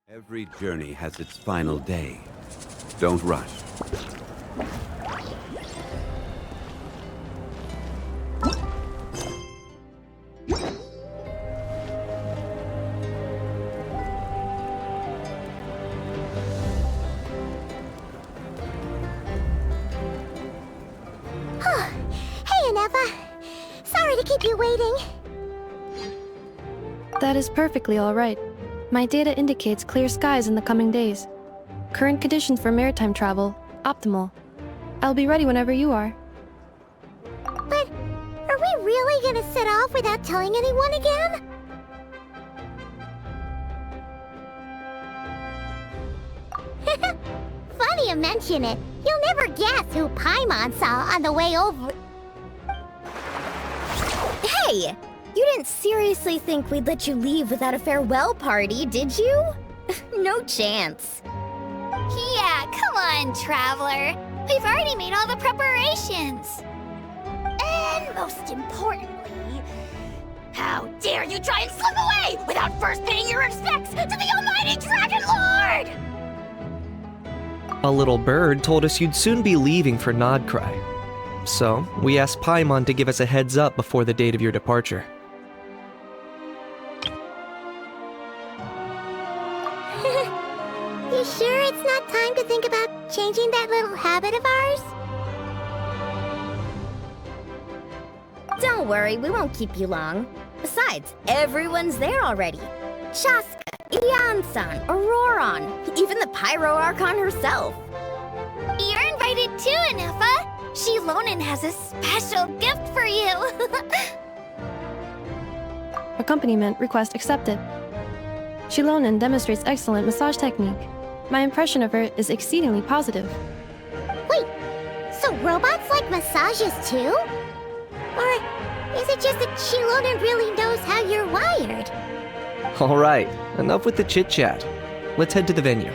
Every journey has its final day. Don't rush. Hey, Aneva. Sorry to keep you waiting. That is perfectly all right. My data indicates clear skies in the coming days. Current conditions for maritime travel, optimal. I'll be ready whenever you are. But are we really gonna set off without telling anyone again? Funny you mention it. You'll never guess who Paimon saw on the way over. Hey! You didn't seriously think we'd let you leave without a farewell party, did you? No chance. Yeah, come on, Traveler. We've already made all the preparations. And most importantly, how dare you try and slip away without first paying your respects to the almighty Dragon Lord! A little bird told us you'd soon be leaving for NodKrai. So, we asked Paimon to give us a heads up before the date of your departure. You sure it's not time to think about changing that little habit of ours? Don't worry, we won't keep you long. Besides, everyone's there already. Chaska, Ian-san, Auroron, even the Pyro Archon herself. You're invited too, Anefa. Shilonen has a special gift for you. Accompaniment request accepted. Shilonen demonstrates excellent massage technique. My impression of her is exceedingly positive. Wait, so robots like massages too? Or is it just that Shilonen really knows how you're wired? Alright, enough with the chit-chat. Let's head to the venue.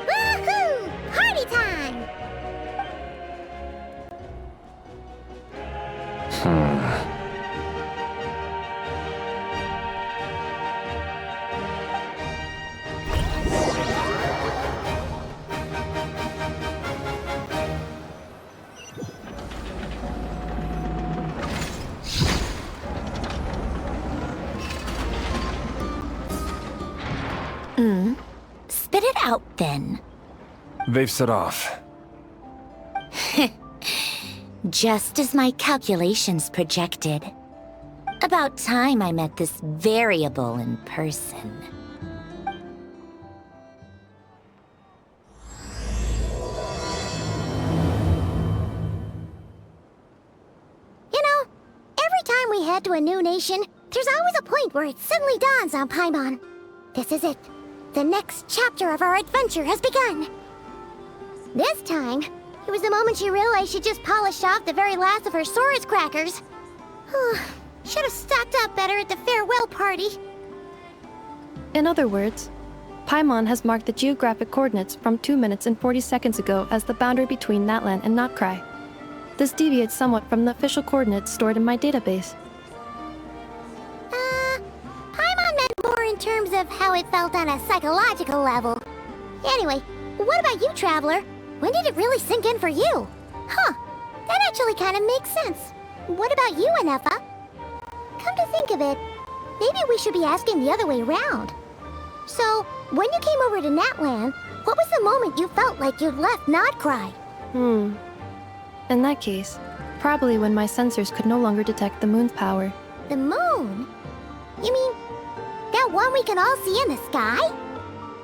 Woohoo! Party time! Spit it out, then. They've set off. Just as my calculations projected. About time I met this variable in person. You know, every time we head to a new nation, there's always a point where it suddenly dawns on Paimon. This is it. The next chapter of our adventure has begun. This time, it was the moment she realized she just polished off the very last of her Saurus crackers. Should have stocked up better at the farewell party. In other words, Paimon has marked the geographic coordinates from 2 minutes and 40 seconds ago as the boundary between Natlan and NodKrai. This deviates somewhat from the official coordinates stored in my database. Paimon meant more in terms of how it felt on a psychological level. Anyway, what about you, Traveler? When did it really sink in for you? Huh, that actually kind of makes sense. What about you, Anefa? Come to think of it, maybe we should be asking the other way around. So, when you came over to Natlan, what was the moment you felt like you'd left NodKrai? In that case, probably when my sensors could no longer detect the moon's power. The moon? You mean, that one we can all see in the sky?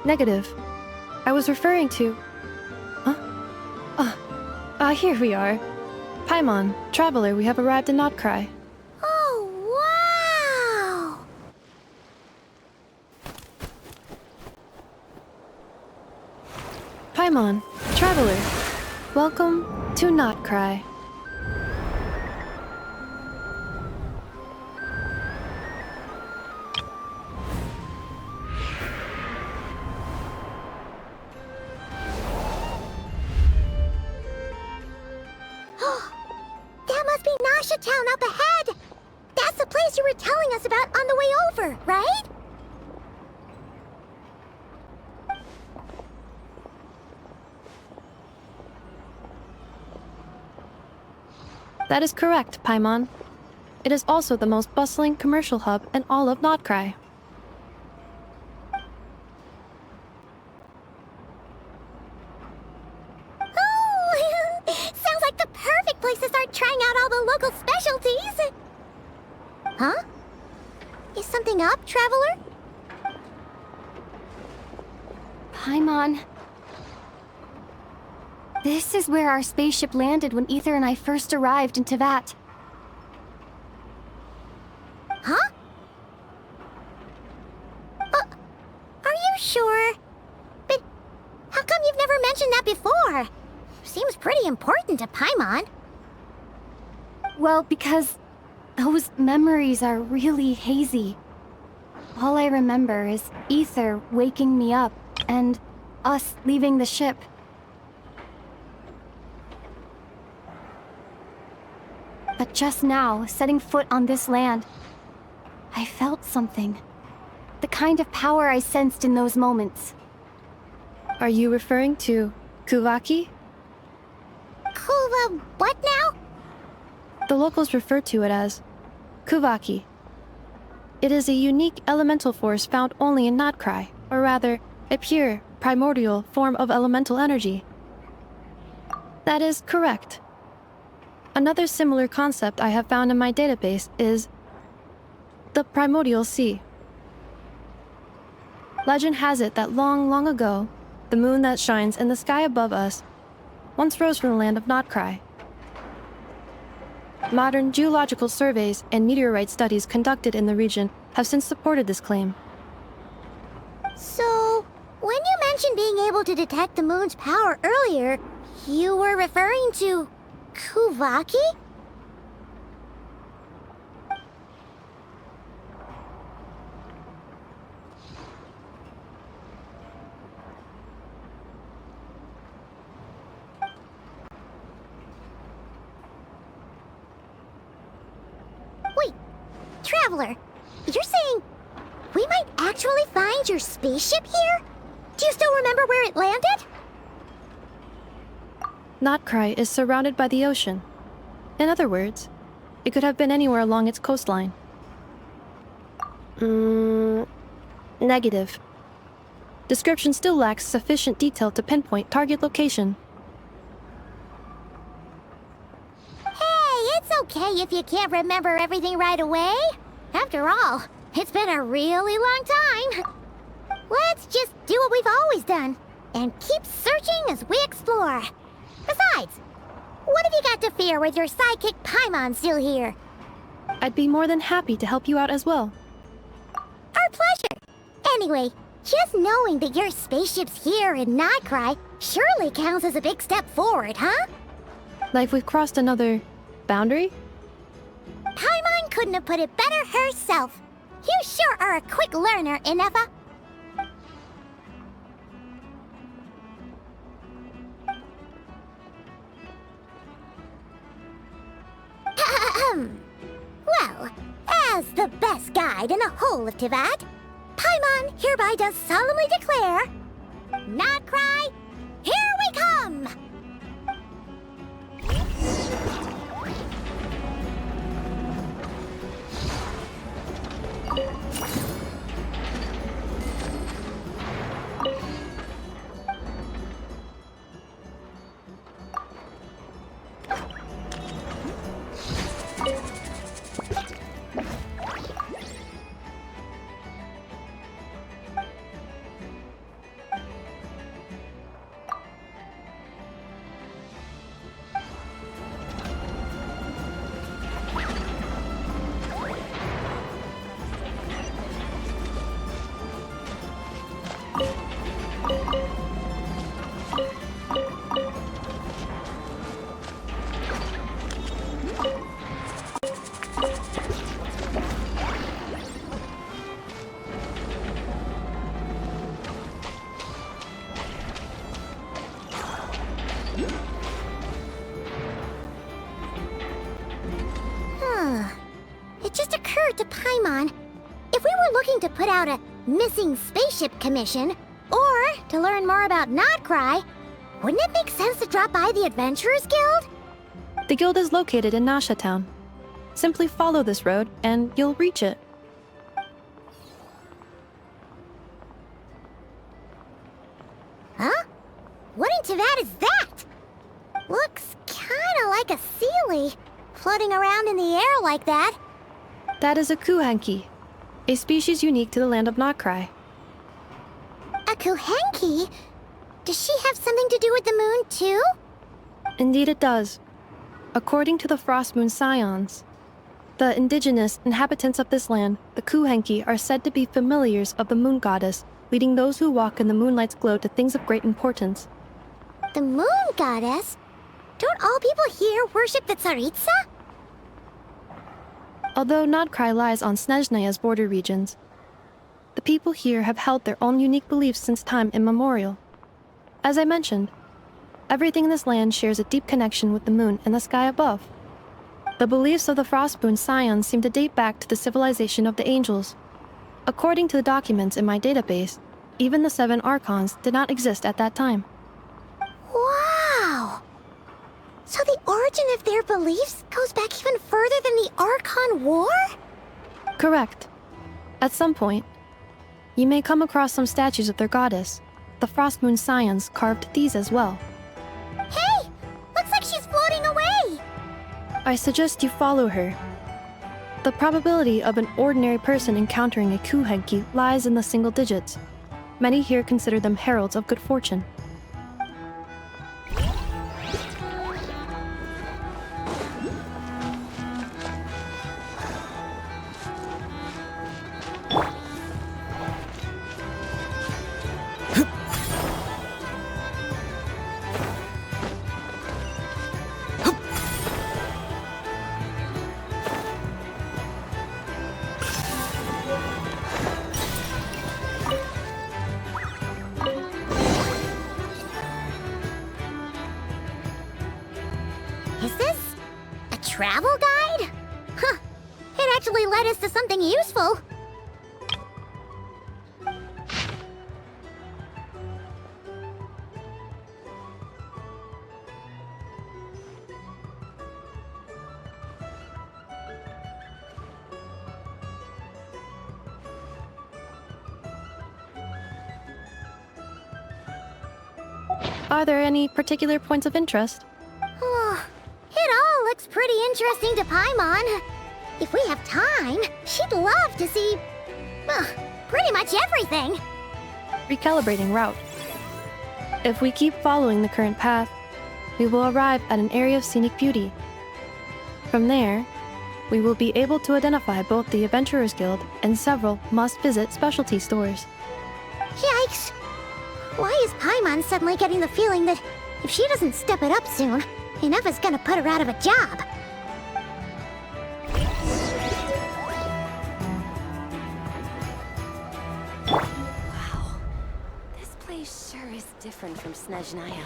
Negative. I was referring to... here we are. Paimon, Traveler, we have arrived in NodKrai. Oh, wow! Paimon, Traveler, welcome to NodKrai. That must be Nasha Town up ahead! That's the place you were telling us about on the way over, right? That is correct, Paimon. It is also the most bustling commercial hub in all of NodKrai. Oh, sounds like the perfect place to start trying out all the local specialties. Huh? Is something up, Traveler? Paimon. This is where our spaceship landed when Ether and I first arrived in Teyvat. Huh? Are you sure? But how come you've never mentioned that before? Seems pretty important to Paimon. Well, because those memories are really hazy. All I remember is Ether waking me up and us leaving the ship. But just now, setting foot on this land, I felt something. The kind of power I sensed in those moments. Are you referring to Kuvaki? Kuva, what now? The locals refer to it as Kuvaki. It is a unique elemental force found only in NodKrai, or rather, a pure, primordial form of elemental energy. That is correct. Another similar concept I have found in my database is the primordial sea. Legend has it that long, long ago, the moon that shines in the sky above us once rose from the land of NodKrai. Modern geological surveys and meteorite studies conducted in the region have since supported this claim. So, when you mentioned being able to detect the moon's power earlier, you were referring to Kuvaki? Wait, Traveler, you're saying we might actually find your spaceship here? Do you still remember where it landed? NodKrai is surrounded by the ocean. In other words, it could have been anywhere along its coastline. Negative. Description still lacks sufficient detail to pinpoint target location. Hey, it's okay if you can't remember everything right away. After all, it's been a really long time. Let's just do what we've always done, and keep searching as we explore. Besides, what have you got to fear with your sidekick Paimon still here? I'd be more than happy to help you out as well. Our pleasure. Anyway, just knowing that your spaceship's here in NodKrai surely counts as a big step forward, huh? Like we've crossed another boundary? Paimon couldn't have put it better herself. You sure are a quick learner, Inefa. Well, as the best guide in the whole of Teyvat, Paimon hereby does solemnly declare, NodKrai, here we come! It just occurred to Paimon, if we were looking to put out a missing spaceship commission, or to learn more about NodKrai, wouldn't it make sense to drop by the Adventurers Guild? The guild is located in Nasha Town. Simply follow this road, and you'll reach it. Huh? What in Tavad is that? Looks kinda like a Sealy, floating around in the air like that. That is a kuhenki, a species unique to the land of NodKrai. A Kuhenki? Does she have something to do with the moon, too? Indeed it does. According to the Frost Moon Scions, the indigenous inhabitants of this land, the kuhenki, are said to be familiars of the moon goddess, leading those who walk in the moonlight's glow to things of great importance. The moon goddess? Don't all people here worship the Tsaritsa? Although NodKrai lies on Snezhnaya's border regions, the people here have held their own unique beliefs since time immemorial. As I mentioned, everything in this land shares a deep connection with the moon and the sky above. The beliefs of the Frostmoon Scions seem to date back to the civilization of the angels. According to the documents in my database, even the 7 Archons did not exist at that time. Wow! So the origin of their beliefs goes back even further than the Archon War? Correct. At some point, you may come across some statues of their goddess. The Frostmoon Scions carved these as well. Hey! Looks like she's floating away! I suggest you follow her. The probability of an ordinary person encountering a kuhenki lies in the single digits. Many here consider them heralds of good fortune. Is this a travel guide? Huh. It actually led us to something useful. Are there any particular points of interest? Oh, it all looks pretty interesting to Paimon. If we have time, she'd love to see, pretty much everything. Recalibrating route. If we keep following the current path, we will arrive at an area of scenic beauty. From there, we will be able to identify both the Adventurers Guild and several must-visit specialty stores. Yikes! Why is Paimon suddenly getting the feeling that if she doesn't step it up soon, Ineva's gonna put her out of a job? Wow. This place sure is different from Snezhnaya.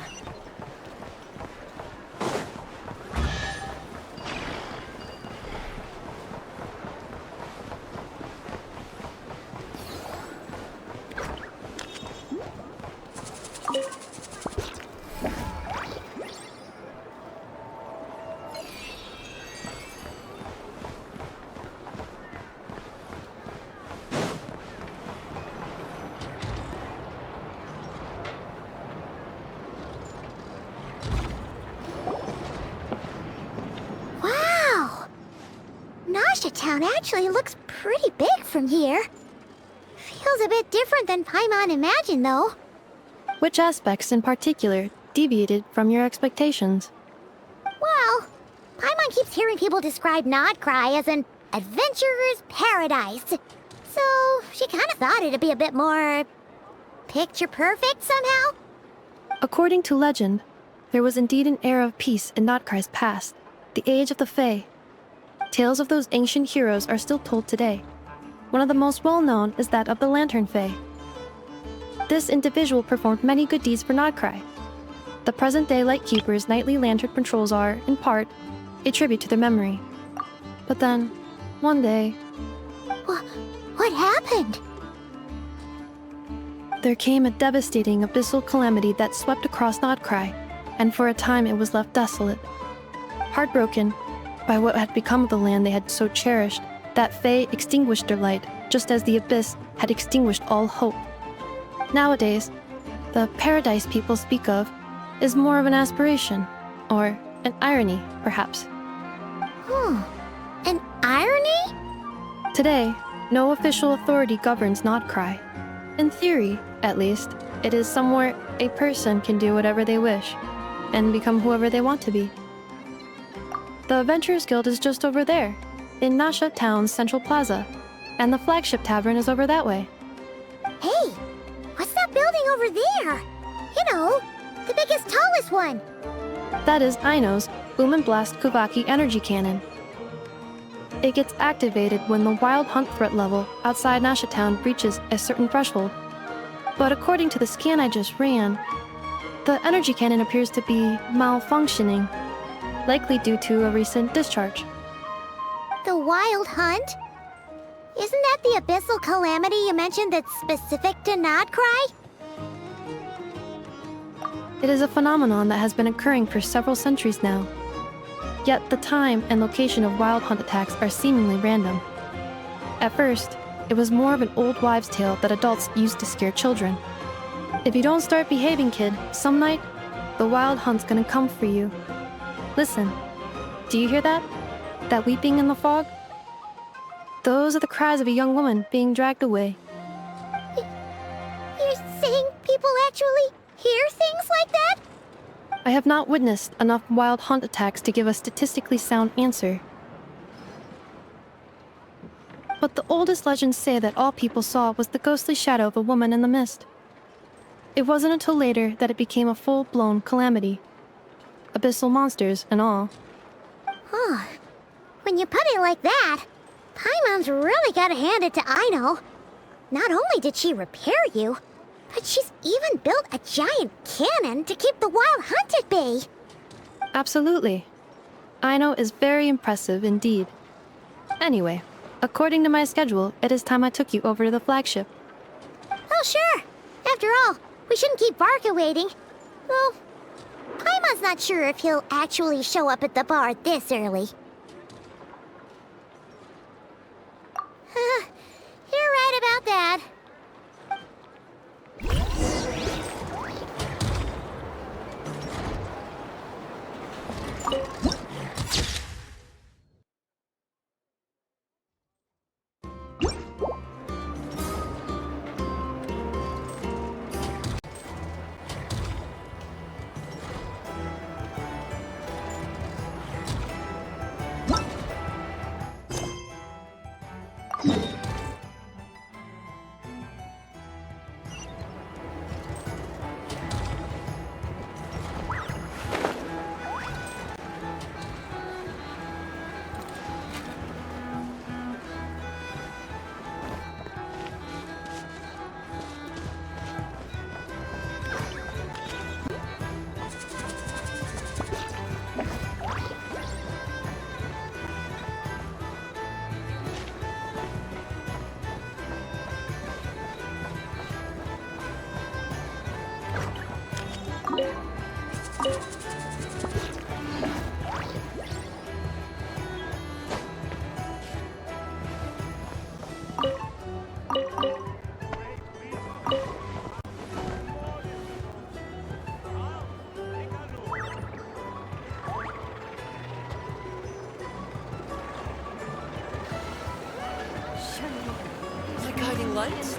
Town actually looks pretty big from here. Feels a bit different than Paimon imagined, though. Which aspects in particular deviated from your expectations? Well, Paimon keeps hearing people describe NodKrai as an adventurer's paradise. So she kind of thought it'd be a bit more picture perfect somehow. According to legend, there was indeed an era of peace in NodKrai's past, the age of the Fae. Tales of those ancient heroes are still told today. One of the most well-known is that of the Lantern Fae. This individual performed many good deeds for NodKrai. The present-day Lightkeeper's nightly lantern patrols are, in part, a tribute to their memory. But then, one day... What happened? There came a devastating abyssal calamity that swept across NodKrai, and for a time it was left desolate. Heartbroken by what had become of the land they had so cherished, that Fae extinguished their light, just as the Abyss had extinguished all hope. Nowadays, the paradise people speak of is more of an aspiration, or an irony, perhaps. An irony? Today, no official authority governs NodKrai. In theory, at least, it is somewhere a person can do whatever they wish, and become whoever they want to be. The Adventurers Guild is just over there, in Nasha Town's Central Plaza, and the flagship tavern is over that way. Hey, what's that building over there? You know, the biggest, tallest one. That is Aino's Blast Kuvaki energy cannon. It gets activated when the wild hunt threat level outside Nasha Town reaches a certain threshold. But according to the scan I just ran, the energy cannon appears to be malfunctioning, likely due to a recent discharge. The wild hunt? Isn't that the abyssal calamity you mentioned that's specific to NodKrai? It is a phenomenon that has been occurring for several centuries now. Yet the time and location of wild hunt attacks are seemingly random. At first, it was more of an old wives' tale that adults used to scare children. If you don't start behaving, kid, some night, the wild hunt's gonna come for you. Listen, do you hear that? That weeping in the fog? Those are the cries of a young woman being dragged away. You're saying people actually hear things like that? I have not witnessed enough wild hunt attacks to give a statistically sound answer. But the oldest legends say that all people saw was the ghostly shadow of a woman in the mist. It wasn't until later that it became a full-blown calamity. Abyssal monsters and all. Huh. When you put it like that, Paimon's really gotta hand it to Aino. Not only did she repair you, but she's even built a giant cannon to keep the wild hunt at bay. Absolutely. Aino is very impressive indeed. Anyway, according to my schedule, it is time I took you over to the flagship. Oh, sure. After all, we shouldn't keep Varka waiting. Well, Paimon's not sure if he'll actually show up at the bar this early. You're right about that. Lights?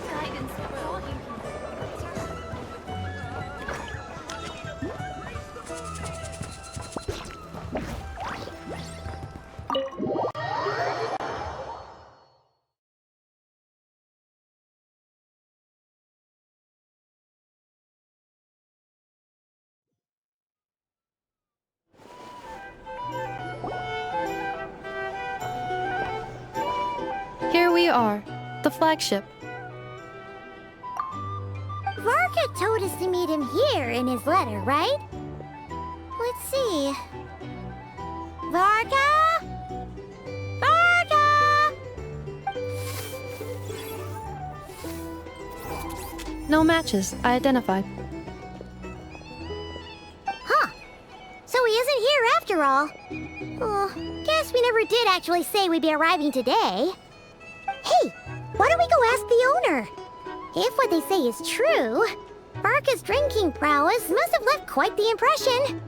Here we are, the flagship. Varka told us to meet him here in his letter, right? Let's see. Varka? Varka! No matches, I identified. Huh. So he isn't here after after all. Oh, guess we never did actually say we'd be arriving today. Hey, why don't we go ask the owner? If what they say is true, Varka's drinking prowess must have left quite the impression.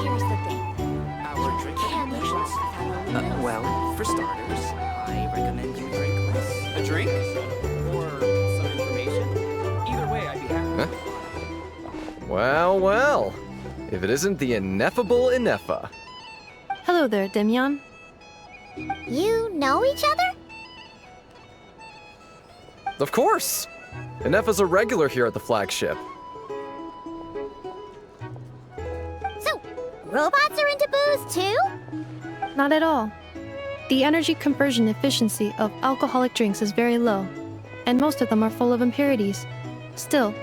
Here's the thing. Our drinking Can't be conditions? trusted with Well, for starters, I recommend you drink less. A drink? Or some information? Either way, I'd be happy. Well, well. If it isn't the ineffable Inefa. Hello there, Demyon. You know each other? Of course! Inefa's a regular here at the flagship. So, robots are into booze too? Not at all. The energy conversion efficiency of alcoholic drinks is very low, and most of them are full of impurities. Still,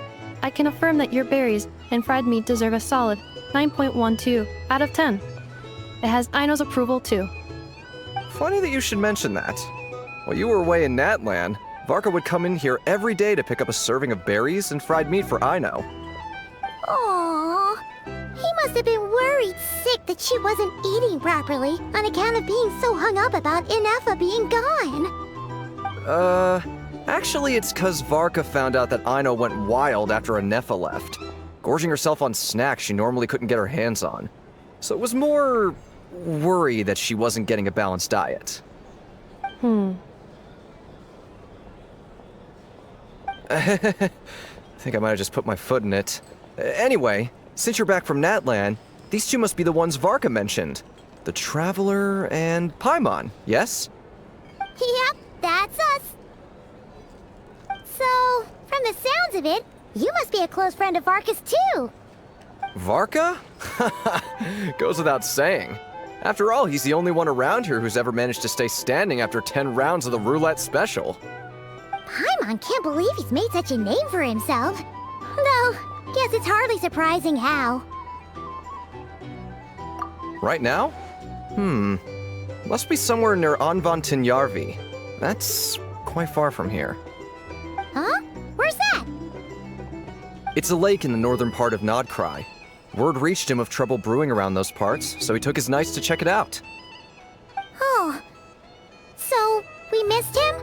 I can affirm that your berries and fried meat deserve a solid 9.12 out of 10. It has Aino's approval too. Funny that you should mention that. While you were away in Natlan, Varka would come in here every day to pick up a serving of berries and fried meat for Aino. Aww. He must have been worried sick that she wasn't eating properly on account of being so hung up about Inefa being gone. Actually it's 'cause Varka found out that Aino went wild after Inefa left, gorging herself on snacks she normally couldn't get her hands on. So it was more worry that she wasn't getting a balanced diet. I think I might have just put my foot in it. Anyway, since you're back from Natlan, these two must be the ones Varka mentioned. The Traveler and Paimon, yes? Yep, that's us. So, from the sounds of it, you must be a close friend of Varka's too. Varka? Goes without saying. After all, he's the only one around here who's ever managed to stay standing after 10 rounds of the roulette special. Paimon can't believe he's made such a name for himself. Though, guess it's hardly surprising how. Right now? Must be somewhere near Anvantinyarvi. That's quite far from here. Huh? Where's that? It's a lake in the northern part of NodKrai. Word reached him of trouble brewing around those parts, so he took his knights to check it out. Oh. So, we missed him?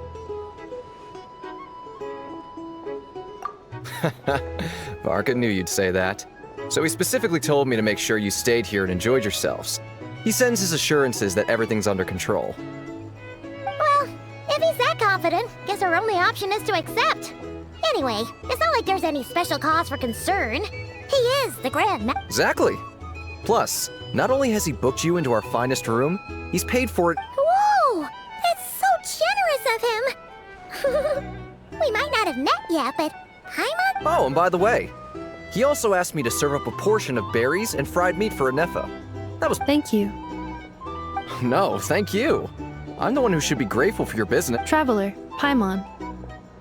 Varka knew you'd say that. So he specifically told me to make sure you stayed here and enjoyed yourselves. He sends his assurances that everything's under control. Well, if he's that confident, guess our only option is to accept. Anyway, it's not like there's any special cause for concern. He is the Grand Ma- Exactly. Plus, not only has he booked you into our finest room, he's paid for it. Whoa! That's so generous of him! We might not have met yet, but Paimon? Oh, and by the way, he also asked me to serve up a portion of berries and fried meat for Inefa. That was... Thank you. No, thank you. I'm the one who should be grateful for your business. Traveler, Paimon,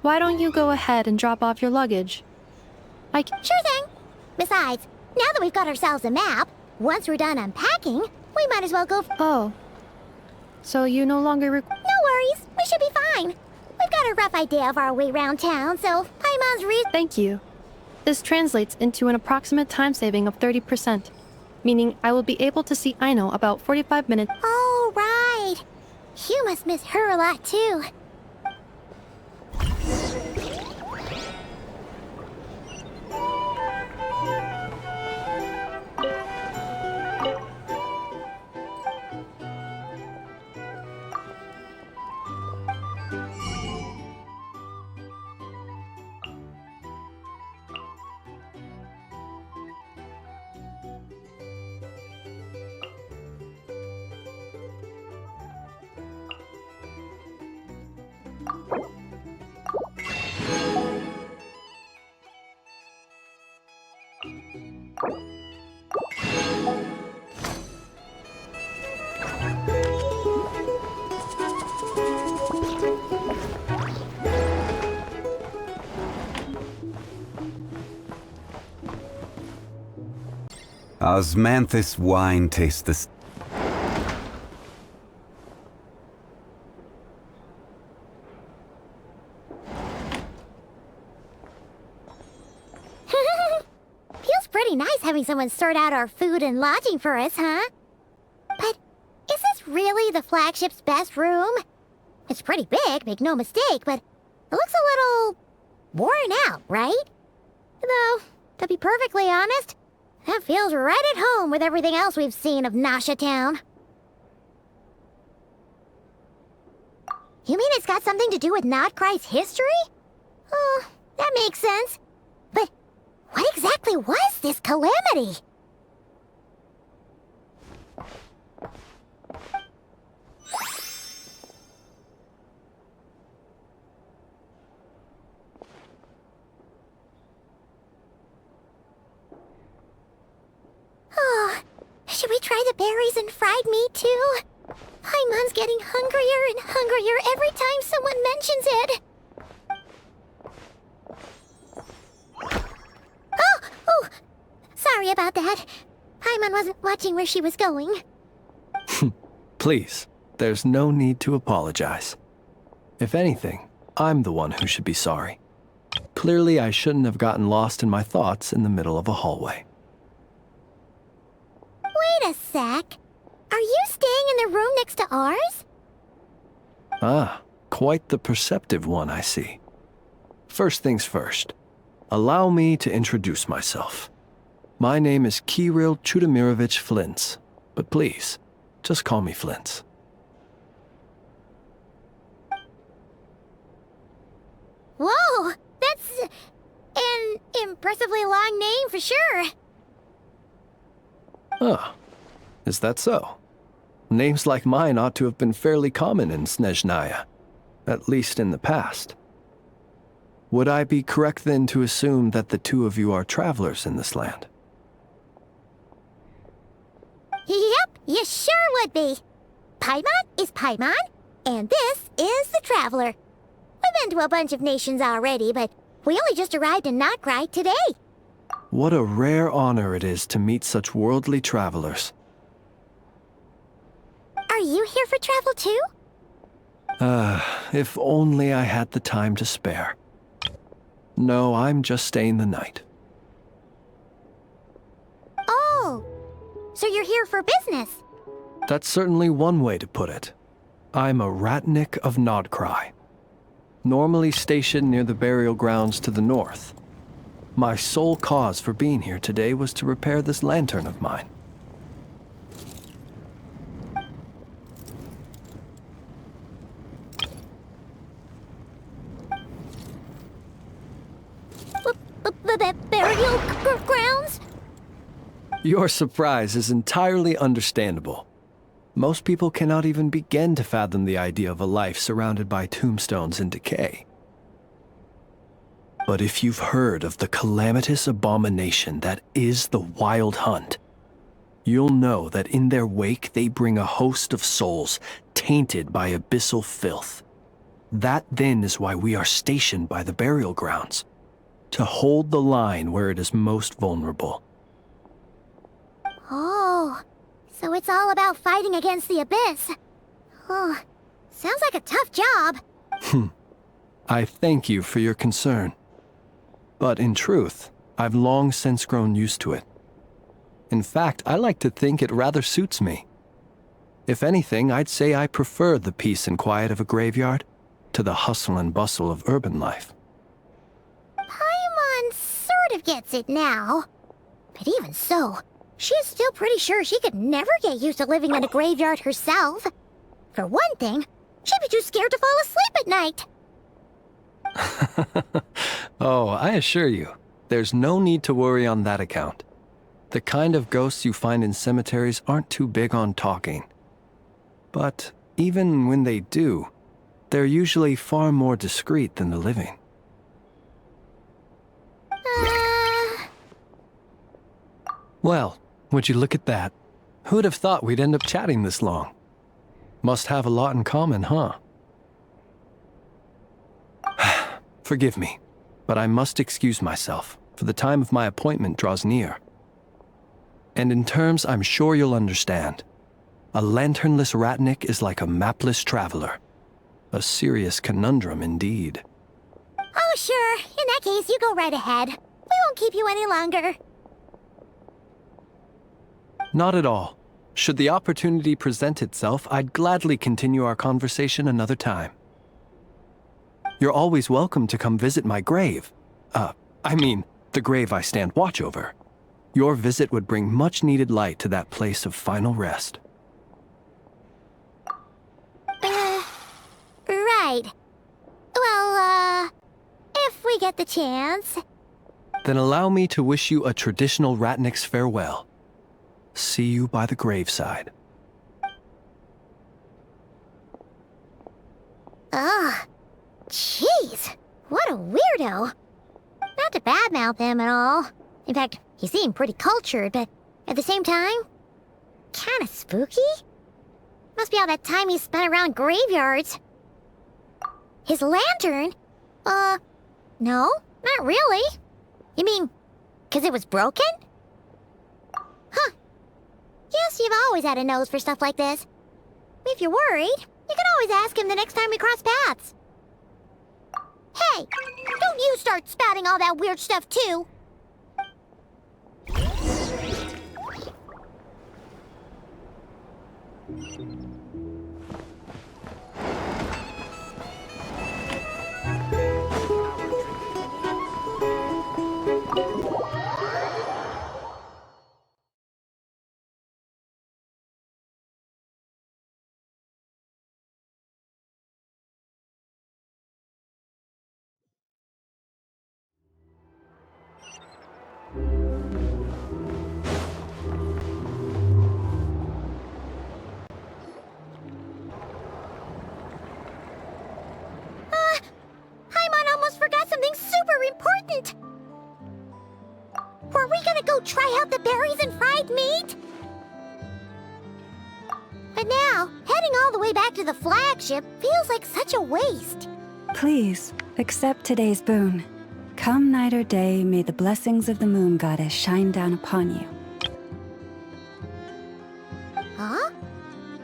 why don't you go ahead and drop off your luggage? Sure thing. Besides, now that we've got ourselves a map, once we're done unpacking, we might as well go... Oh. So you no longer No worries, we should be fine. We've got a rough idea of our way around town, so Paimon's Thank you. This translates into an approximate time saving of 30%, meaning I will be able to see Aino about 45 minutes. Oh, right. You must miss her a lot, too. Osmanthus wine tastes the... Feels pretty nice having someone sort out our food and lodging for us, huh? But is this really the flagship's best room? It's pretty big, make no mistake, but it looks a little worn out, right? Though, to be perfectly honest, that feels right at home with everything else we've seen of Nasha Town. You mean it's got something to do with NodKrai's history? Oh, that makes sense. But what exactly was this calamity? Oh, should we try the berries and fried meat too? Paimon's getting hungrier and hungrier every time someone mentions it. Oh, sorry about that. Paimon wasn't watching where she was going. Please, there's no need to apologize. If anything, I'm the one who should be sorry. Clearly, I shouldn't have gotten lost in my thoughts in the middle of a hallway. Wait a sec. Are you staying in the room next to ours? Ah, quite the perceptive one, I see. First things first. Allow me to introduce myself. My name is Kirill Chudamirovich Flintz, but please, just call me Flintz. Whoa, that's an impressively long name for sure. Ah, is that so? Names like mine ought to have been fairly common in Snezhnaya, at least in the past. Would I be correct then to assume that the two of you are travelers in this land? Yep, you sure would be. Paimon is Paimon, and this is the Traveler. We've been to a bunch of nations already, but we only just arrived in NodKrai today. What a rare honor it is to meet such worldly travelers. Are you here for travel too? If only I had the time to spare. No, I'm just staying the night. Oh, so you're here for business? That's certainly one way to put it. I'm a ratnik of NodKrai, normally stationed near the burial grounds to the north. My sole cause for being here today was to repair this lantern of mine. Burial grounds? Your surprise is entirely understandable. Most people cannot even begin to fathom the idea of a life surrounded by tombstones and decay. But if you've heard of the calamitous abomination that is the Wild Hunt, you'll know that in their wake they bring a host of souls tainted by abyssal filth. That then is why we are stationed by the burial grounds, to hold the line where it is most vulnerable. Oh, so it's all about fighting against the abyss. Oh, sounds like a tough job. I thank you for your concern. But in truth, I've long since grown used to it. In fact, I like to think it rather suits me. If anything, I'd say I prefer the peace and quiet of a graveyard to the hustle and bustle of urban life. Paimon sort of gets it now. But even so, she's still pretty sure she could never get used to living in a graveyard herself. For one thing, she'd be too scared to fall asleep at night. Oh, I assure you, there's no need to worry on that account. The kind of ghosts you find in cemeteries aren't too big on talking. But even when they do, they're usually far more discreet than the living. Well, would you look at that? Who'd have thought we'd end up chatting this long? Must have a lot in common, huh? Forgive me, but I must excuse myself, for the time of my appointment draws near. And in terms I'm sure you'll understand, a lanternless ratnik is like a mapless traveler. A serious conundrum indeed. Oh, sure. In that case, you go right ahead. We won't keep you any longer. Not at all. Should the opportunity present itself, I'd gladly continue our conversation another time. You're always welcome to come visit my grave. I mean, the grave I stand watch over. Your visit would bring much-needed light to that place of final rest. Right. Well, if we get the chance. Then allow me to wish you a traditional ratnik's farewell. See you by the graveside. Ugh. Jeez. What a weirdo. Not to badmouth him at all. In fact, he seemed pretty cultured, but at the same time, kinda spooky? Must be all that time he spent around graveyards. His lantern? No, not really. You mean, 'cause it was broken? Huh. Guess you've always had a nose for stuff like this. If you're worried, you can always ask him the next time we cross paths. Hey, don't you start spouting all that weird stuff too. Paimon almost forgot something super important. Were we gonna go try out the berries and fried meat? But now, heading all the way back to the flagship feels like such a waste. Please, accept today's boon. Come night or day, may the blessings of the moon goddess shine down upon you. Huh?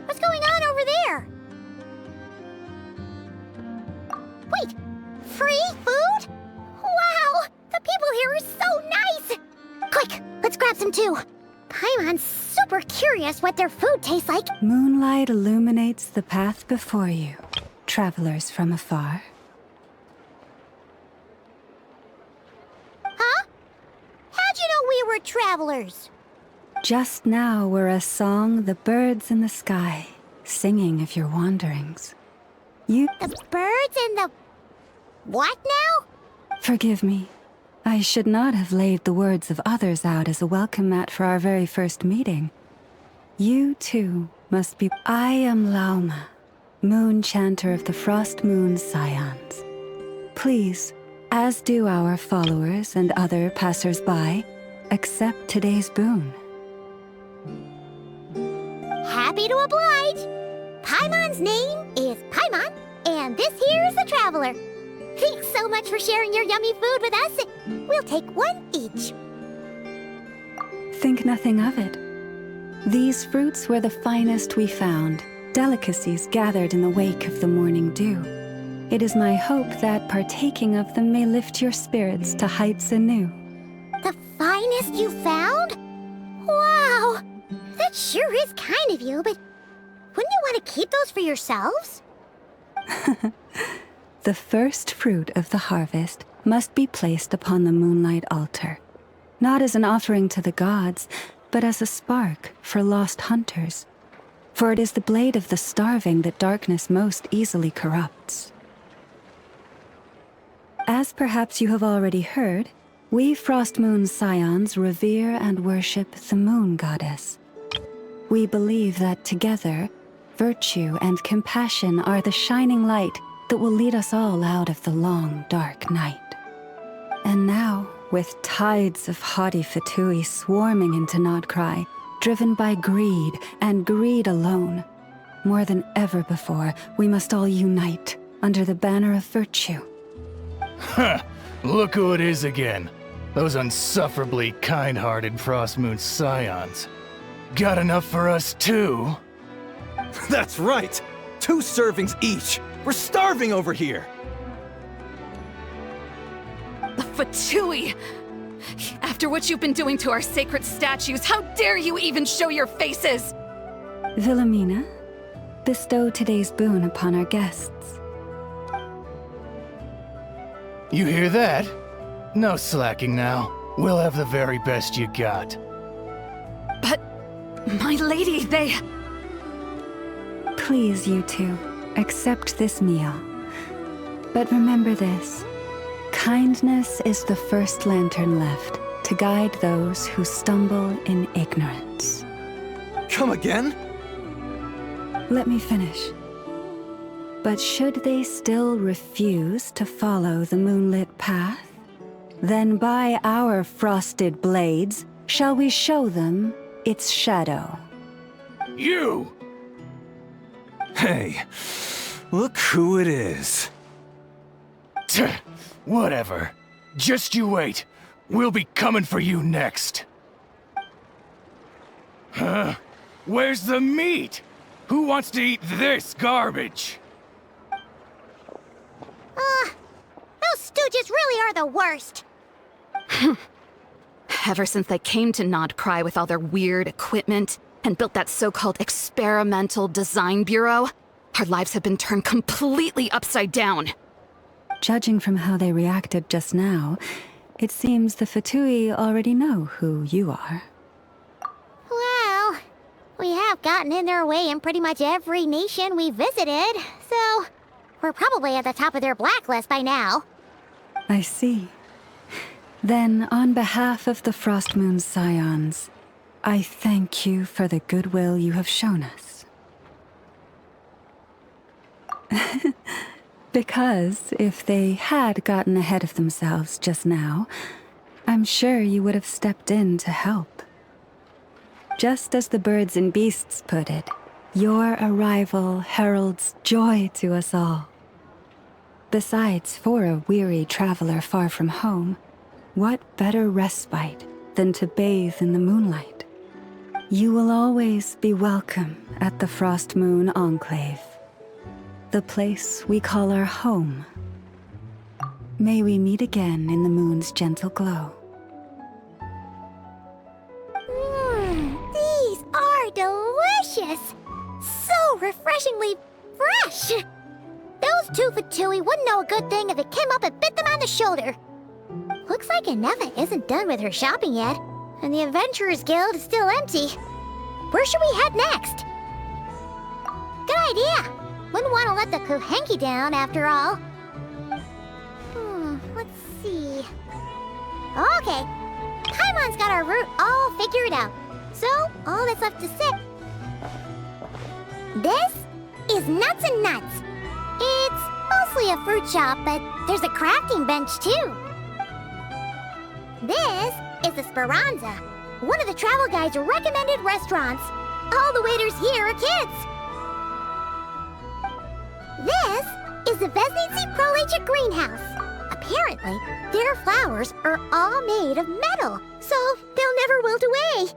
What's going on over there? Wait, free food? Wow, the people here are so nice! Quick, let's grab some too. Paimon's super curious what their food tastes like. Moonlight illuminates the path before you, travelers from afar. Huh? How'd you know we were travelers? Just now were a song the birds in the sky, singing of your wanderings. You... The birds in the... what now? Forgive me. I should not have laid the words of others out as a welcome mat for our very first meeting. You, too, must be... I am Lauma, moon chanter of the Frost Moon Scions. Please, as do our followers and other passers-by, accept today's boon. Happy to oblige. Paimon's name is Paimon, and this here's the traveler. Thanks so much for sharing your yummy food with us. We'll take one each. Think nothing of it. These fruits were the finest we found, delicacies gathered in the wake of the morning dew. It is my hope that partaking of them may lift your spirits to heights anew. The finest you found? Wow! That sure is kind of you, but wouldn't you want to keep those for yourselves? The first fruit of the harvest must be placed upon the moonlight altar, not as an offering to the gods, but as a spark for lost hunters. For it is the blade of the starving that darkness most easily corrupts. As perhaps you have already heard, we Frostmoon Scions revere and worship the Moon Goddess. We believe that together, virtue and compassion are the shining light that will lead us all out of the long, dark night. And now, with tides of haughty Fatui swarming into NodKrai, driven by greed and greed alone, more than ever before, we must all unite under the banner of virtue. Huh! Look who it is again. Those unsufferably kind-hearted Frostmoon Scions. Got enough for us too? That's right! 2 servings each! We're starving over here! The Fatui! After what you've been doing to our sacred statues, how dare you even show your faces! Wilhelmina, bestow today's boon upon our guests. You hear that? No slacking now. We'll have the very best you got. But, my lady, they... Please, you two, accept this meal. But remember this. Kindness is the first lantern left to guide those who stumble in ignorance. Come again? Let me finish. But should they still refuse to follow the moonlit path, then by our frosted blades shall we show them its shadow. You! Hey, look who it is. Whatever. Just you wait. We'll be coming for you next. Huh? Where's the meat? Who wants to eat this garbage? Those stooges really are the worst. Ever since they came to NodKrai with all their weird equipment and built that so-called experimental design bureau, our lives have been turned completely upside down. Judging from how they reacted just now, it seems the Fatui already know who you are. Well, we have gotten in their way in pretty much every nation we visited, so we're probably at the top of their blacklist by now. I see. Then, on behalf of the Frostmoon Scions, I thank you for the goodwill you have shown us. Because if they had gotten ahead of themselves just now, I'm sure you would have stepped in to help. Just as the birds and beasts put it, your arrival heralds joy to us all. Besides, for a weary traveler far from home, what better respite than to bathe in the moonlight? You will always be welcome at the Frostmoon Enclave, the place we call our home. May we meet again in the moon's gentle glow. These are delicious! So refreshingly fresh! Those 2 Fatui wouldn't know a good thing if it came up and bit them on the shoulder. Looks like Anefa isn't done with her shopping yet, and the Adventurers Guild is still empty. Where should we head next? Good idea! Wouldn't want to let the Kuhenki down, after all. Let's see... Okay, Paimon's got our route all figured out, so all that's left to say... This is Nuts and Nuts. It's mostly a fruit shop, but there's a crafting bench, too. This is the Speranza, one of the travel guide's recommended restaurants. All the waiters here are kids. This is the Vesnitsi Prolecha greenhouse. Apparently, their flowers are all made of metal, so they'll never wilt away.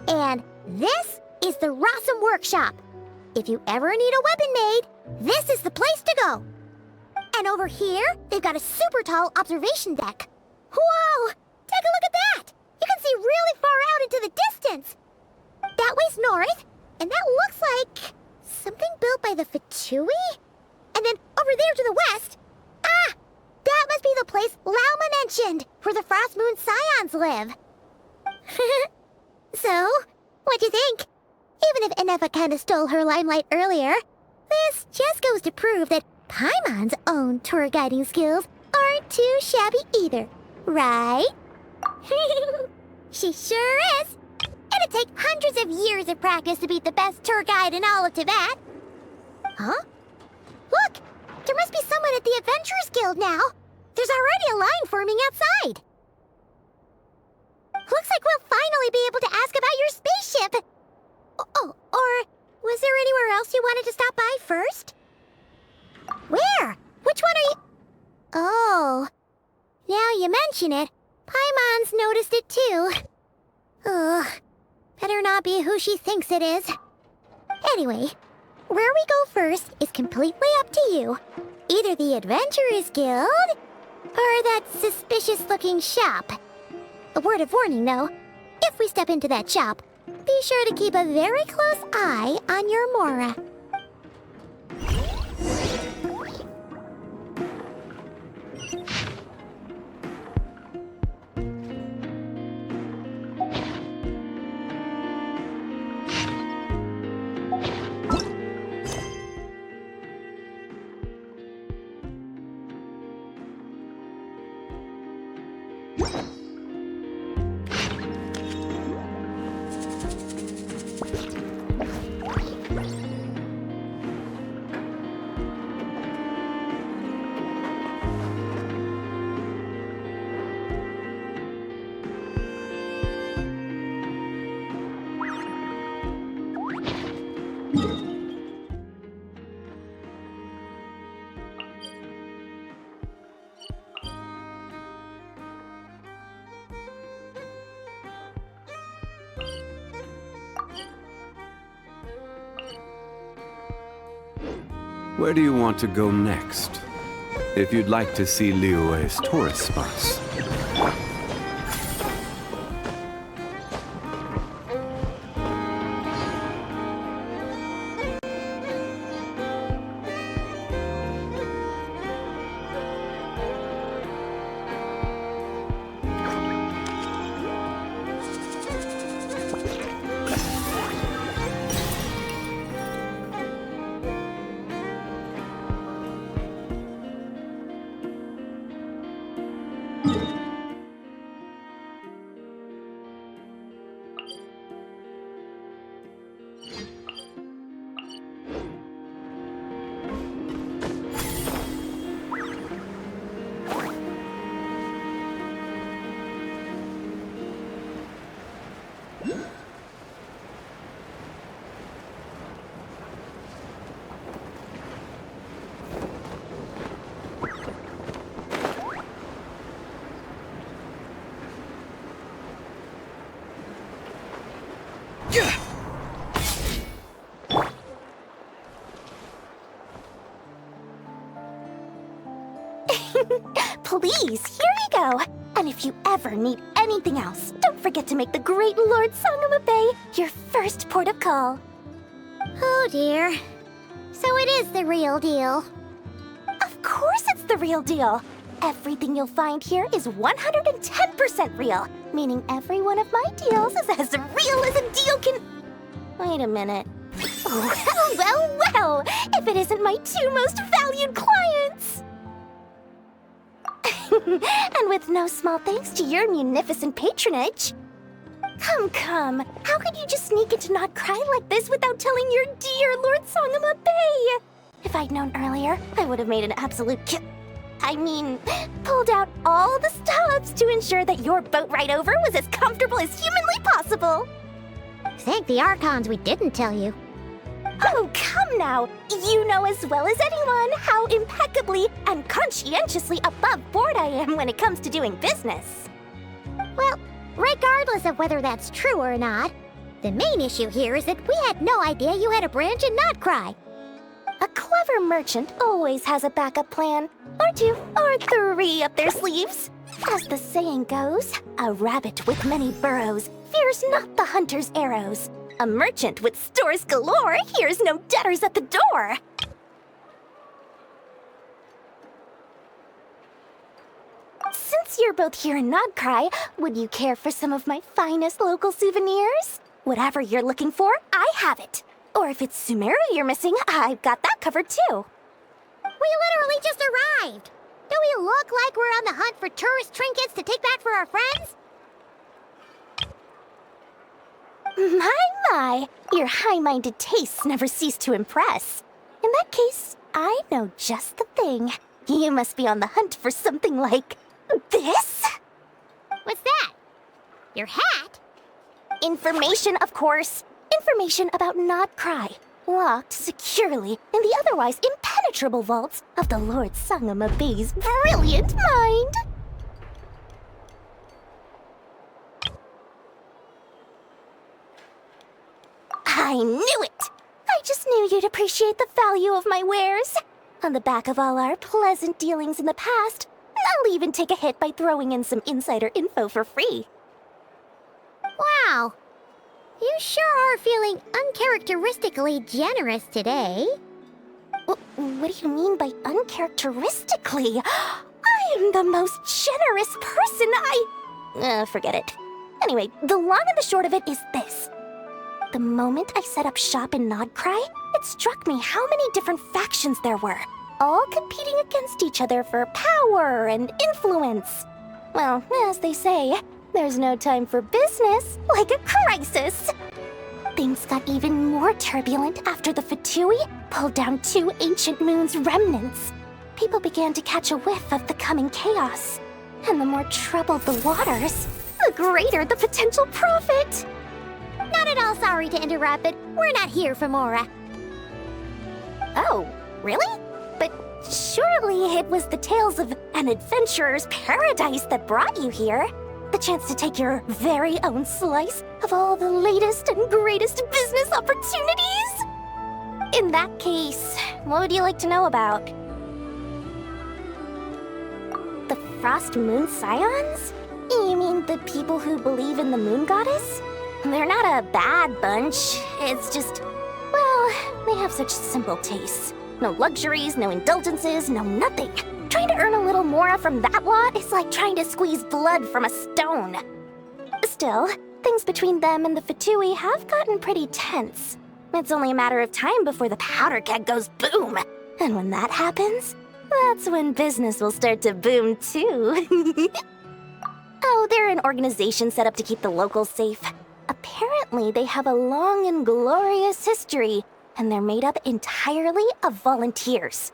And this is the Rossum Workshop. If you ever need a weapon made, this is the place to go. And over here, they've got a super tall observation deck. Whoa! Take a look at that! You can see really far out into the distance. That way's north, and that looks like something built by the Fatui? And then over there to the west, that must be the place Lauma mentioned, where the Frost Moon Scions live. So, what'd you think? Even if Enefa kinda stole her limelight earlier, this just goes to prove that Paimon's own tour guiding skills aren't too shabby either, right? She sure is! It'd take hundreds of years of practice to beat the best tour guide in all of Tibet. Huh? Look! There must be someone at the Adventurers Guild now! There's already a line forming outside! Looks like we'll finally be able to ask about your spaceship! Oh, or was there anywhere else you wanted to stop by first? Where? Which one are you... Oh, now you mention it, Paimon's noticed it too. Ugh, better not be who she thinks it is. Anyway, where we go first is completely up to you. Either the Adventurers Guild, or that suspicious-looking shop. A word of warning, though. If we step into that shop, be sure to keep a very close eye on your Mora. Where do you want to go next? If you'd like to see Liyue's tourist spots. Please, here we go. And if you ever need anything else, don't forget to make the great Lord Sangama Bay your first port of call. Oh dear. So it is the real deal. Of course it's the real deal. Everything you'll find here is 110% real, meaning every one of my deals is as real as a deal can... Wait a minute. Well, if it isn't my two most valued clients! And with no small thanks to your munificent patronage. Come. How could you just sneak into NodKrai like this without telling your dear Lord Sangama Bay? If I'd known earlier, I would have made an absolute pulled out all the stops to ensure that your boat ride over was as comfortable as humanly possible. Thank the Archons we didn't tell you. Oh, come now! You know as well as anyone how impeccably and conscientiously above board I am when it comes to doing business. Well, regardless of whether that's true or not, The main issue here is that we had no idea you had a branch in NodKrai. A clever merchant always has a backup plan, or 2, or 3 up their sleeves. As the saying goes, a rabbit with many burrows fears not the hunter's arrows. A merchant with stores galore hears no debtors at the door. Since you're both here in NodKrai, would you care for some of my finest local souvenirs? Whatever you're looking for, I have it. Or if it's Sumeru you're missing, I've got that covered too. We literally just arrived. Do we look like we're on the hunt for tourist trinkets to take back for our friends? My, your high-minded tastes never cease to impress. In that case, I know just the thing. You must be on the hunt for something like this? What's that? Your hat? Information, of course. Information about NodKrai, locked securely in the otherwise impenetrable vaults of the Lord Sangama Bey's brilliant mind. I knew it! I just knew you'd appreciate the value of my wares. On the back of all our pleasant dealings in the past, I'll even take a hit by throwing in some insider info for free. Wow. You sure are feeling uncharacteristically generous today. What do you mean by uncharacteristically? I am the most generous person forget it. Anyway, the long and the short of it is this. The moment I set up shop in NodKrai, it struck me how many different factions there were, all competing against each other for power and influence. Well, as they say, there's no time for business like a crisis. Things got even more turbulent after the Fatui pulled down 2 ancient moon's remnants. People began to catch a whiff of the coming chaos. And the more troubled the waters, the greater the potential profit. Not at all sorry to interrupt, but we're not here for Mora. Oh, really? But surely it was the tales of an adventurer's paradise that brought you here. The chance to take your very own slice of all the latest and greatest business opportunities? In that case, what would you like to know about? The Frost Moon Scions? You mean the people who believe in the Moon Goddess? They're not a bad bunch. It's just, well, they have such simple tastes. No luxuries, no indulgences, no nothing. Trying to earn a little more from that lot is like trying to squeeze blood from a stone. Still, things between them and the Fatui have gotten pretty tense. It's only a matter of time before the powder keg goes boom. And when that happens, that's when business will start to boom too. Oh, they're an organization set up to keep the locals safe. Apparently, they have a long and glorious history, and they're made up entirely of volunteers.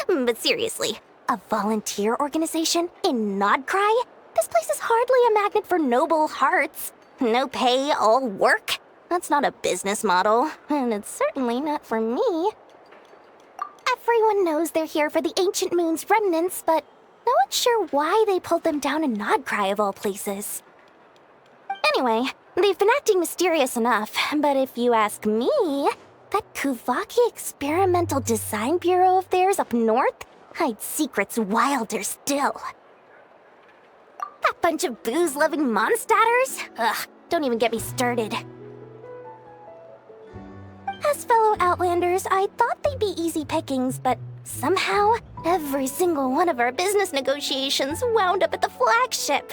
But seriously, a volunteer organization in NodKrai? This place is hardly a magnet for noble hearts. No pay, all work. That's not a business model, and it's certainly not for me. Everyone knows they're here for the Ancient Moon's remnants, but no one's sure why they pulled them down in NodKrai of all places. Anyway, they've been acting mysterious enough, but if you ask me, that Kuvaki Experimental Design Bureau of theirs up north hides secrets wilder still. That bunch of booze-loving monstators? Ugh, don't even get me started. As fellow Outlanders, I thought they'd be easy pickings, but somehow, every single one of our business negotiations wound up at the flagship.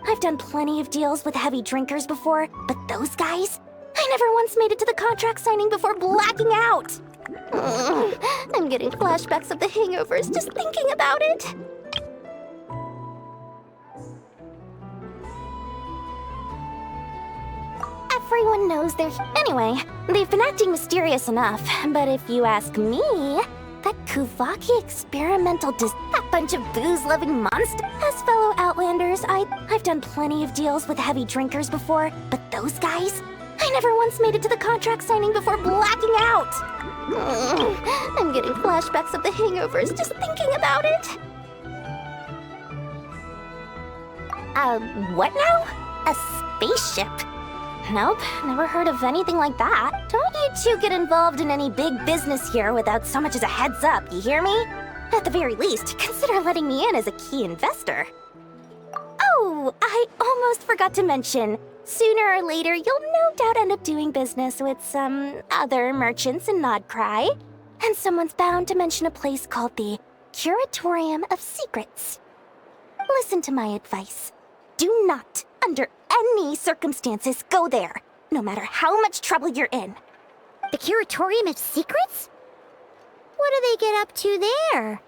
I've done plenty of deals with heavy drinkers before, but those guys? I never once made it to the contract signing before blacking out. I'm getting flashbacks of the hangovers just thinking about it. Everyone knows they're... Anyway, they've been acting mysterious enough, but if you ask me, that Kuvaki Experimental that bunch of booze-loving monsters. As fellow Outlanders, I've done plenty of deals with heavy drinkers before, but those guys? I never once made it to the contract signing before blacking out. I'm getting flashbacks of the hangovers just thinking about it. What now? A spaceship? Nope, never heard of anything like that. Don't you two get involved in any big business here without so much as a heads up, you hear me? At the very least, consider letting me in as a key investor. Oh, I almost forgot to mention. Sooner or later, you'll no doubt end up doing business with some other merchants in NodKrai. And someone's bound to mention a place called the Curatorium of Secrets. Listen to my advice. Do not, under any circumstances, go there, no matter how much trouble you're in. The Curatorium of Secrets? What do they get up to there?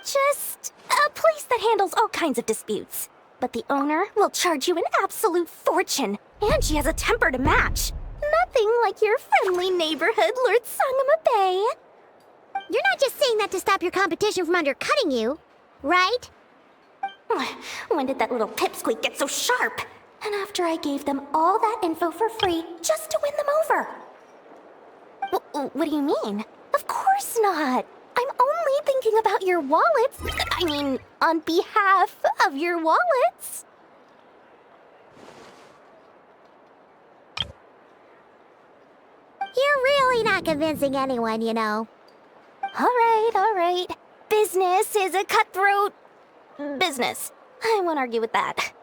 Just a place that handles all kinds of disputes. But the owner will charge you an absolute fortune, and she has a temper to match. Nothing like your friendly neighborhood, Lord Sangama Bay. You're not just saying that to stop your competition from undercutting you, right? When did that little pipsqueak get so sharp? And after I gave them all that info for free just to win them over. What do you mean? Of course not. I'm only thinking about your wallets. I mean, on behalf of your wallets. You're really not convincing anyone, you know. All right. Business is a cutthroat business. I won't argue with that.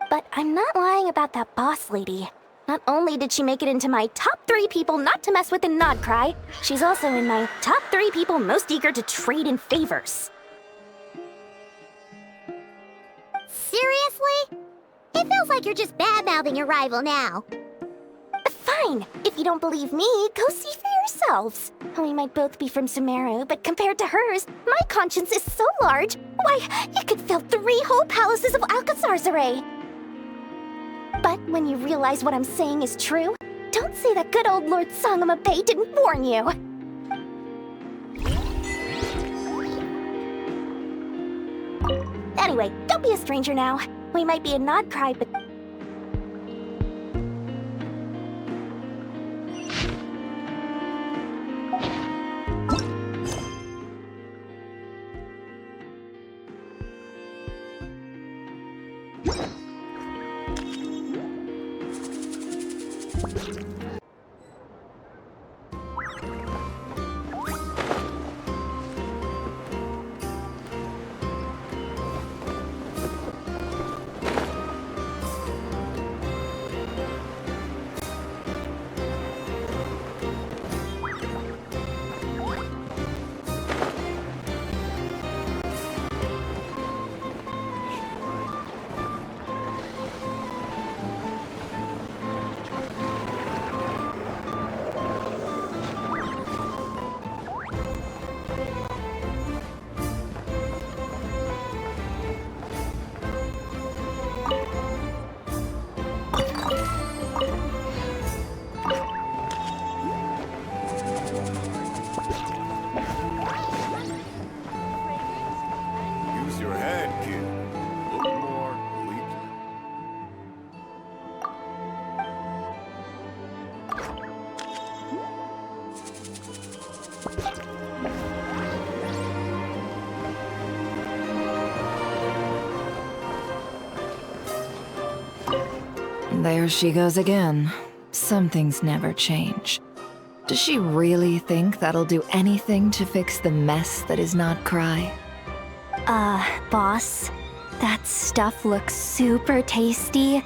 But I'm not lying about that boss lady. Not only did she make it into my top 3 people not to mess with in NodKrai, she's also in my top 3 people most eager to trade in favors. Seriously? It feels like you're just bad-mouthing your rival now. Fine. If you don't believe me, go see for yourselves. We might both be from Sumeru, but compared to hers, my conscience is so large, why, it could fill 3 whole palaces of Alcazar's. But when you realize what I'm saying is true, don't say that good old Lord Sangama Bay didn't warn you. Anyway, don't be a stranger now. We might be in NodKrai, but... There she goes again. Some things never change. Does she really think that'll do anything to fix the mess that is NodKrai? Boss, that stuff looks super tasty.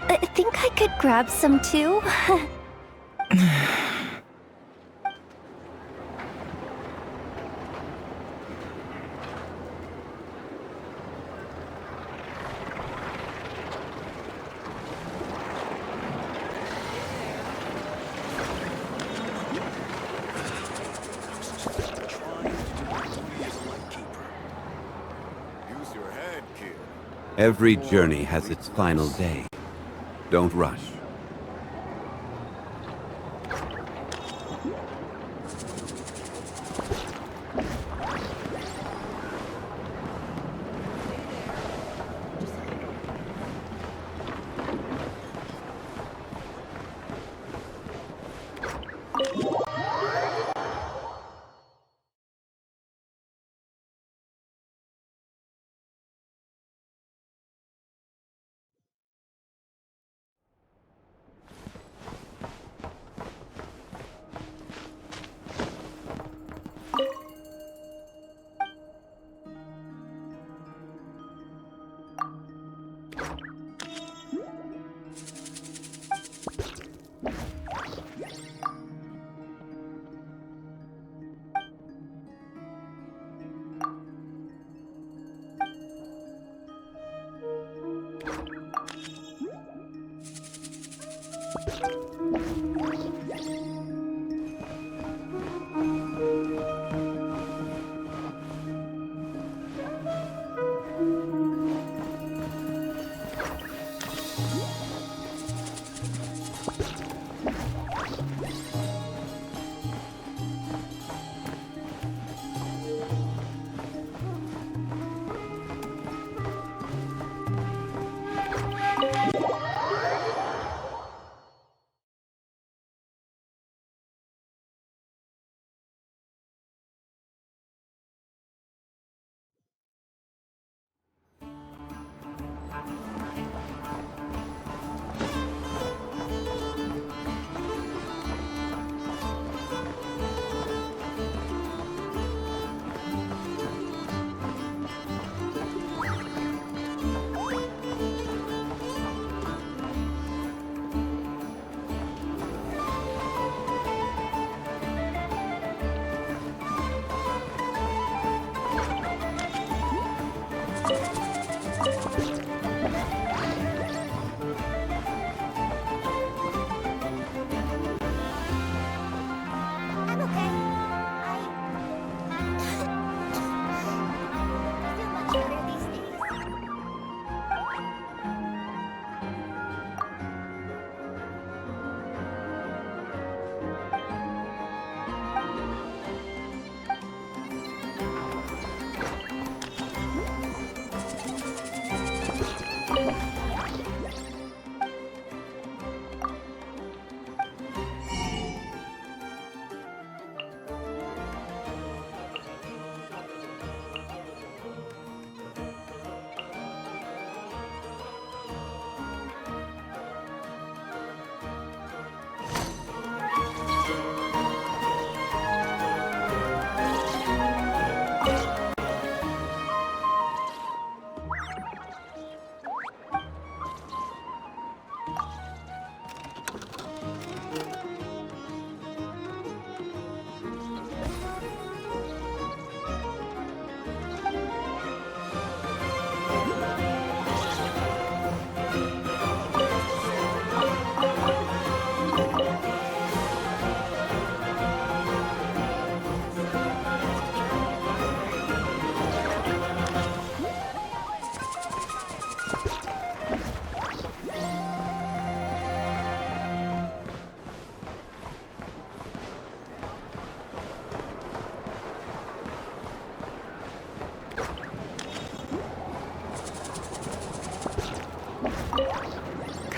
I think I could grab some too. Every journey has its final day. Don't rush.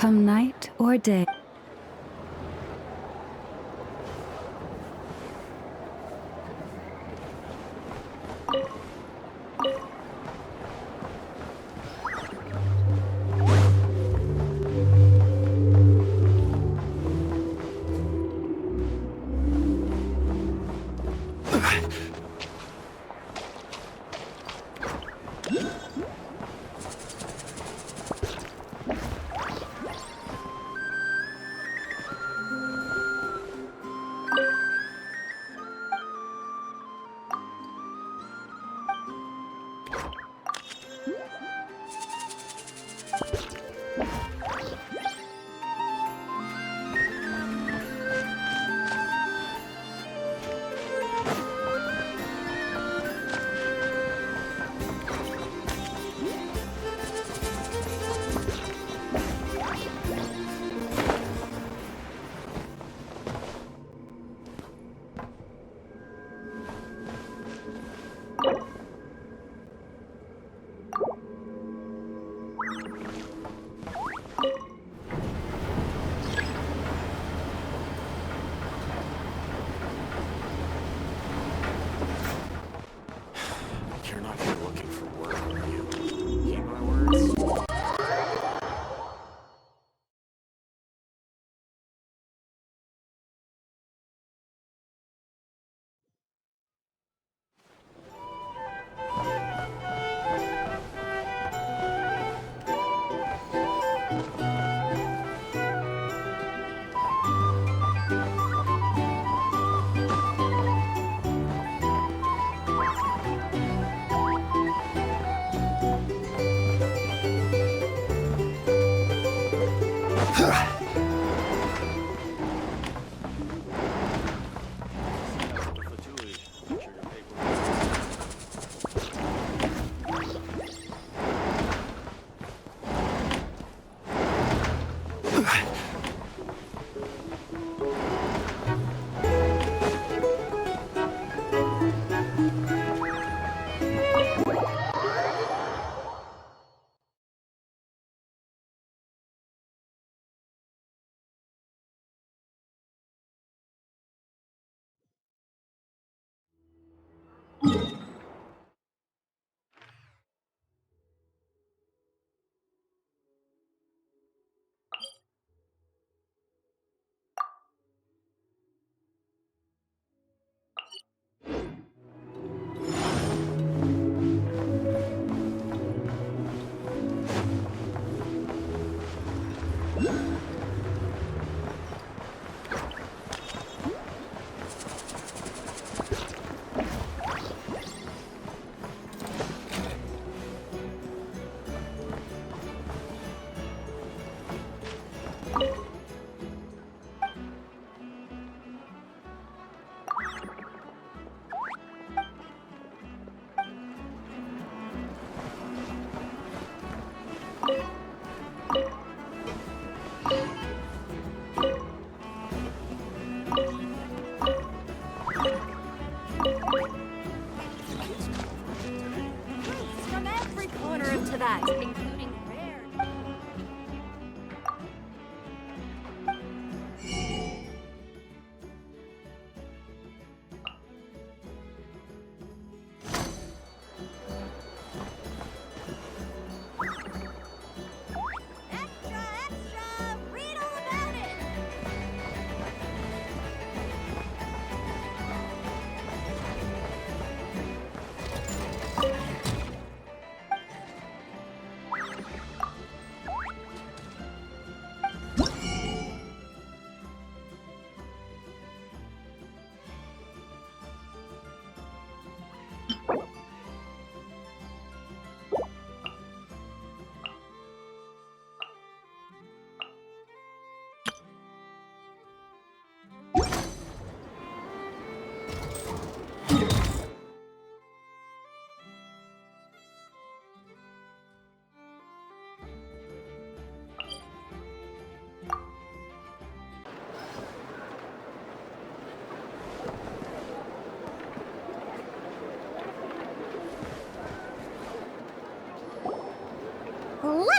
Come night or day.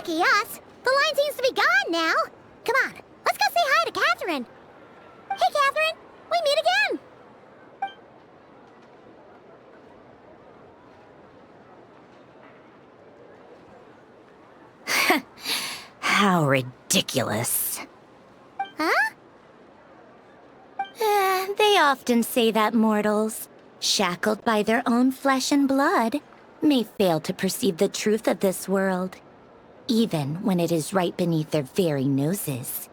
Lucky us. The line seems to be gone now. Come on, let's go say hi to Catherine. Hey, Catherine, we meet again. How ridiculous. Huh? They often say that mortals, shackled by their own flesh and blood, may fail to perceive the truth of this world, even when it is right beneath their very noses.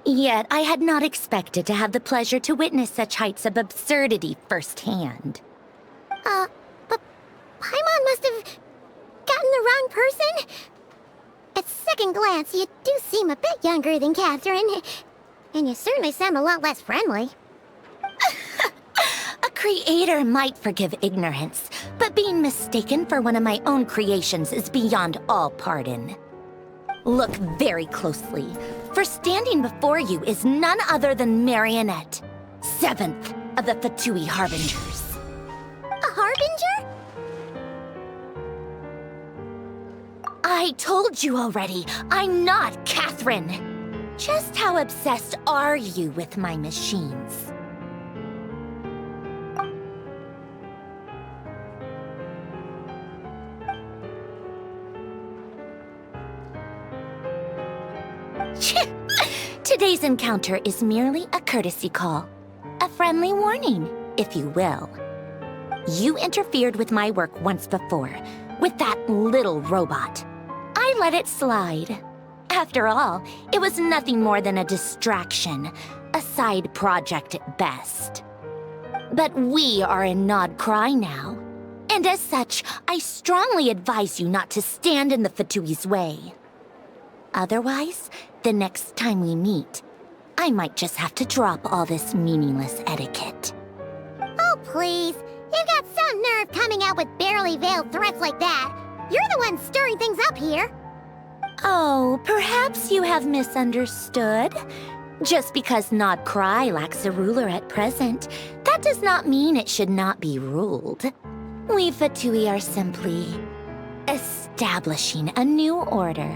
Yet I had not expected to have the pleasure to witness such heights of absurdity firsthand. But Paimon must have gotten the wrong person. At second glance, you do seem a bit younger than Catherine. And you certainly sound a lot less friendly. A creator might forgive ignorance, but being mistaken for one of my own creations is beyond all pardon. Look very closely, for standing before you is none other than Marionette, 7th of the Fatui Harbingers. A Harbinger? I told you already, I'm not Catherine. Just how obsessed are you with my machines? Today's encounter is merely a courtesy call. A friendly warning, if you will. You interfered with my work once before, with that little robot. I let it slide. After all, it was nothing more than a distraction, a side project at best. But we are in NodKrai now, and as such, I strongly advise you not to stand in the Fatui's way. Otherwise, the next time we meet, I might just have to drop all this meaningless etiquette. Oh, please. You've got some nerve coming out with barely veiled threats like that. You're the one stirring things up here. Oh, perhaps you have misunderstood. Just because NodKrai lacks a ruler at present, that does not mean it should not be ruled. We Fatui are simply establishing a new order.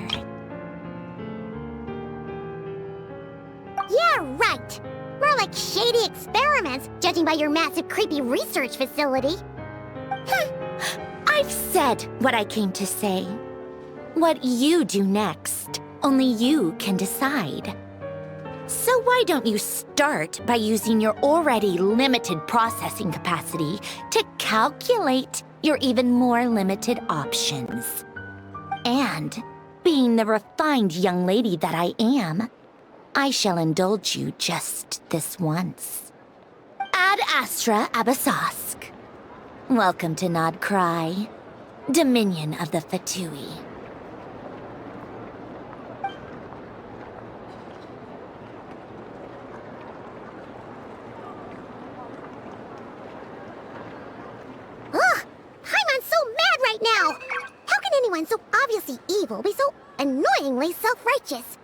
Yeah, right. More like shady experiments, judging by your massive, creepy research facility. I've said what I came to say. What you do next, only you can decide. So why don't you start by using your already limited processing capacity to calculate your even more limited options? And, being the refined young lady that I am, I shall indulge you just this once. Ad Astra Abyssosque. Welcome to NodKrai, Dominion of the Fatui. Ugh! Paimon's so mad right now! How can anyone so obviously evil be so annoyingly self-righteous?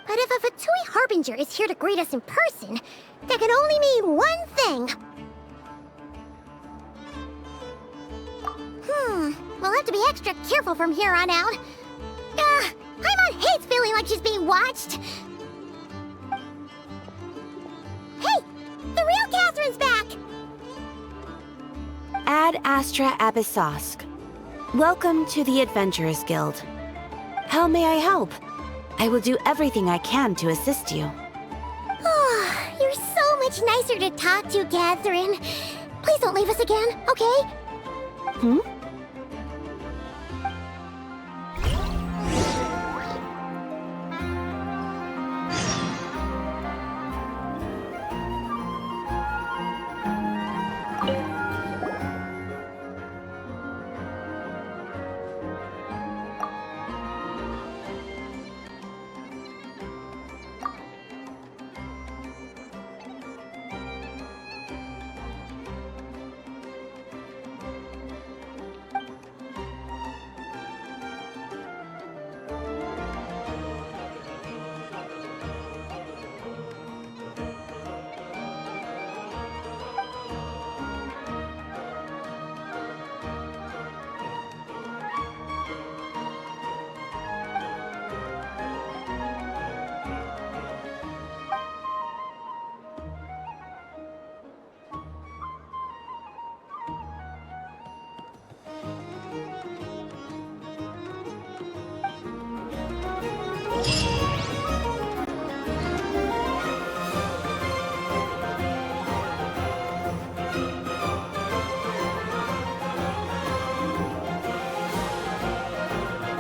But if a Fatui Harbinger is here to greet us in person, that can only mean one thing. We'll have to be extra careful from here on out. Paimon hates feeling like she's being watched. Hey! The real Catherine's back! Ad Astra Abyssosque. Welcome to the Adventurers Guild. How may I help? I will do everything I can to assist you. Oh, you're so much nicer to talk to, Catherine. Please don't leave us again, okay? Hmm?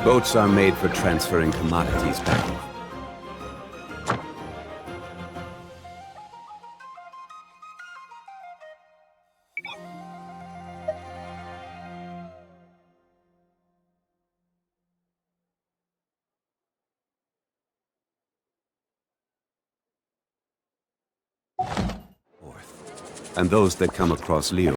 Boats are made for transferring commodities back. And those that come across Leo